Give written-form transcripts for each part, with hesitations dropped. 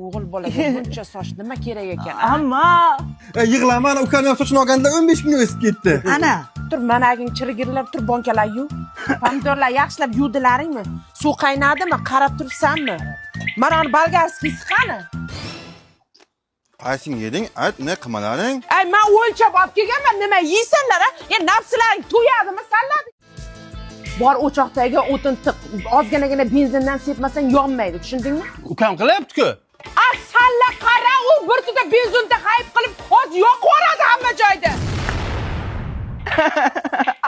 O'g'il bolaga buncha soch nima kerak ekan? Ammo Yig'laman, ukamning sochini olganda 15 kunga o'sib ketdi. ana Tur, managing chirigirlar, tur bonkalar yuv. Pomidorlar yaxshilab yuvdilaringmi? Suv qaynadimi? Qarab turibsanmi? Mana uni bolgarskisi qani? Qaysing yeding? Ayt, ne qilmalaring? Ay, men o'lchab olib kelganman, nima yeysanlar, ha? Ya nafslaring to'yadimi, salladi? Bor o'choqdagi o'tin tiq. Ozginagina benzindan sepmasang yonmaydi, tushundingmi? Ukam qilyapti-ku. Salla qara, u bir tuta benzinda hayb qilib, hozir yoqib yuboradi hamma joyda.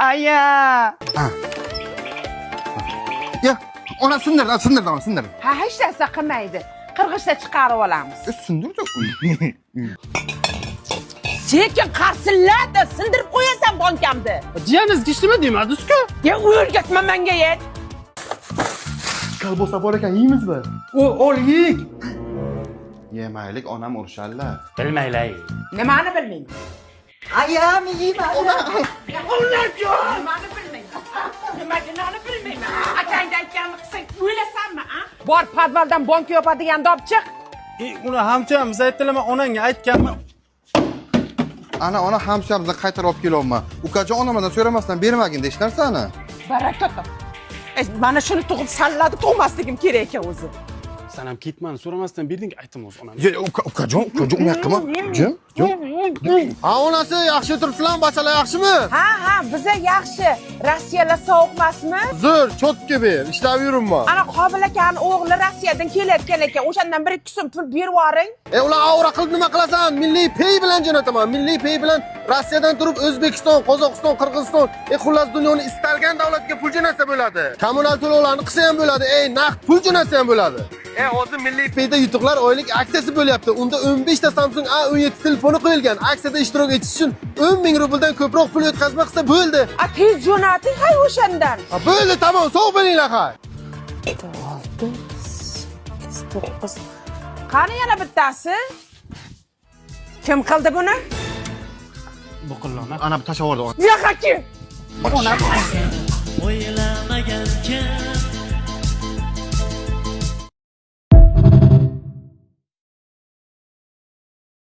aya Ya, ona sindirdim. Ha, hech narsa qilmaydi. Qirg'ishda chiqarib olamiz. Sindirdi. Sekin qarsilladi, sindirib qo'yasan bonkamni. Jiyaningizga ishlama demadingiz-ku. Ya o'rgatma menga yet. Kalbosa bor ekan, yeymizmi? Ol yeyik. Yemaylik, onam urishadilar. Bilmaylay. Nimani bilmayman? ayam yeyman Nimani bilmayman? Nimani bilmayman? Akangdan aytganini qilsang o'ylasanmi, a? Bor podvaldan bonka yopadiganni olib chiq. Uni hamcham biz aytdilarman, onangga aytganman. Ona hamshamizni qaytarib olib kelyapman. Ukajon onamdan so'ramasdan bermagin deyish narsani. Baraka top. Mana shuni tug'ib salladi tug'masligim kerak ekan o'zi. Sen ham ketmani so'ramasdan berding, aytdim o'zi onam. Ukajon, unaqa qilma. Jim. Ha, onasi yaxshi turibsizlar, bachalar yaxshimi? Ha, biza yaxshi. Rossiyalar sovuqmasmi? Zo'r, chotga ber, ishlab yuribman. Ana Qobil akaning o'g'li Rossiyadan kelayotgan ekan. O'shandan 1-2 so'm pul berib yuboring. Ular avra qilib nima qilasan? Milliy pay bilan jo'nataman. Milliy pay bilan Rossiyadan turib O'zbekiston, Qozog'iston, Qirg'iziston, xullas dunyoni istalgan davlatga pul jo'natsa bo'ladi. Kommunal to'lovlarni qilsa ham bo'ladi, naqd pul jo'natsa ham bo'ladi. Hozir Milliy payda yutuqlar oylik aksiyasi bo'lyapti. Unda 15 ta Samsung A17 telefoni qo'yilgan. Aksiyada ishtirok etish uchun 10 ming rubldan ko'proq pul o'tkazma qilsa bo'ldi. Tez jo'nating hay o'shandan. Bo'ldi, tamom, sog' bo'linglar hay. 9. Qani yana bittasi? Kim qildi buni? Bu qillarni. Ana tashlab yubordi. Yo'q, aka. ona